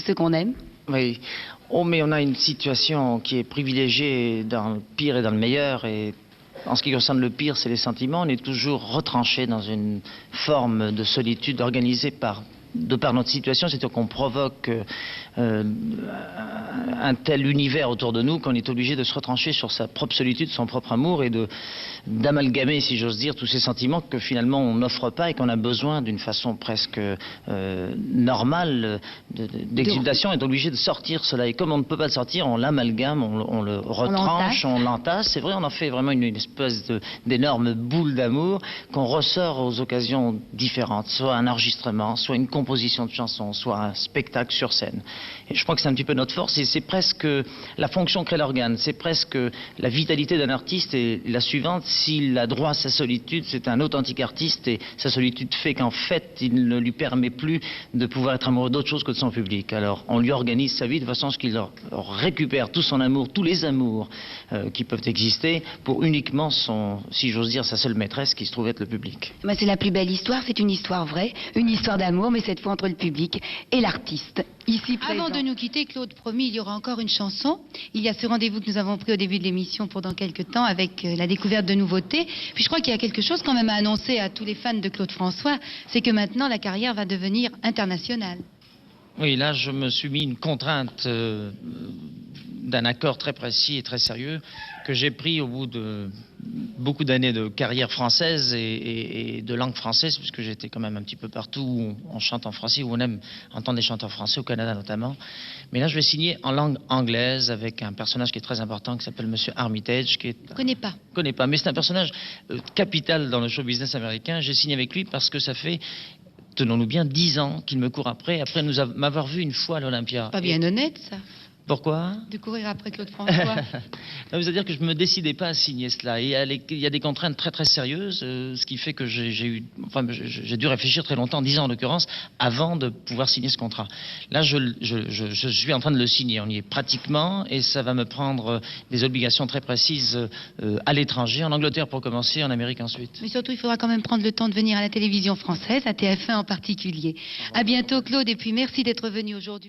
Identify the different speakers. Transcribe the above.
Speaker 1: ce qu'on aime.
Speaker 2: Oui. Oh, mais on a une situation qui est privilégiée dans le pire et dans le meilleur. Et en ce qui concerne le pire, c'est les sentiments. On est toujours retranché dans une forme de solitude organisée de par notre situation, c'est-à-dire qu'on provoque un tel univers autour de nous qu'on est obligé de se retrancher sur sa propre solitude, son propre amour et d'amalgamer, si j'ose dire, tous ces sentiments que finalement on n'offre pas et qu'on a besoin d'une façon presque normale d'exultation, est obligé de sortir cela. Et comme on ne peut pas le sortir, on l'amalgame, on le retranche, on l'entasse. C'est vrai, on en fait vraiment une espèce d'énorme boule d'amour qu'on ressort aux occasions différentes, soit un enregistrement, soit une composition de chansons, soit un spectacle sur scène. Et je crois que c'est un petit peu notre force et c'est presque la fonction crée l'organe, c'est presque la vitalité d'un artiste et la suivante, s'il a droit à sa solitude, c'est un authentique artiste et sa solitude fait qu'en fait, il ne lui permet plus de pouvoir être amoureux d'autre chose que de son public. Alors, on lui organise sa vie de façon à ce qu'il récupère tout son amour, tous les amours qui peuvent exister pour uniquement si j'ose dire, sa seule maîtresse qui se trouve être le public.
Speaker 1: C'est la plus belle histoire, c'est une histoire vraie, une histoire d'amour, mais cette fois entre le public et l'artiste. Ici présent.
Speaker 3: Avant de nous quitter, Claude, promis, il y aura encore une chanson. Il y a ce rendez-vous que nous avons pris au début de l'émission pour dans quelques temps avec la découverte de nouveautés. Puis je crois qu'il y a quelque chose quand même à annoncer à tous les fans de Claude François, c'est que maintenant la carrière va devenir internationale.
Speaker 2: Oui, là je me suis mis une contrainte d'un accord très précis et très sérieux que j'ai pris au bout de beaucoup d'années de carrière française et de langue française, puisque j'étais quand même un petit peu partout où on chante en français, où on aime entendre des chanteurs français, au Canada notamment. Mais là, je vais signer en langue anglaise avec un personnage qui est très important, qui s'appelle Monsieur Armitage, qui est...
Speaker 3: Je connais pas,
Speaker 2: mais c'est un personnage capital dans le show business américain. J'ai signé avec lui parce que ça fait... tenons-nous bien, 10 ans qu'il me court après m'avoir vu une fois à l'Olympia.
Speaker 3: Pas bien honnête, ça.
Speaker 2: Pourquoi?
Speaker 3: De courir après Claude François.
Speaker 2: C'est-à-dire que je ne me décidais pas à signer cela. Et il y a des contraintes très très sérieuses, ce qui fait que j'ai dû réfléchir très longtemps, 10 ans en l'occurrence, avant de pouvoir signer ce contrat. Là, je suis en train de le signer. On y est pratiquement et ça va me prendre des obligations très précises à l'étranger, en Angleterre pour commencer, en Amérique ensuite.
Speaker 3: Mais surtout, il faudra quand même prendre le temps de venir à la télévision française, à TF1 en particulier. À bientôt, Claude, et puis merci d'être venu aujourd'hui.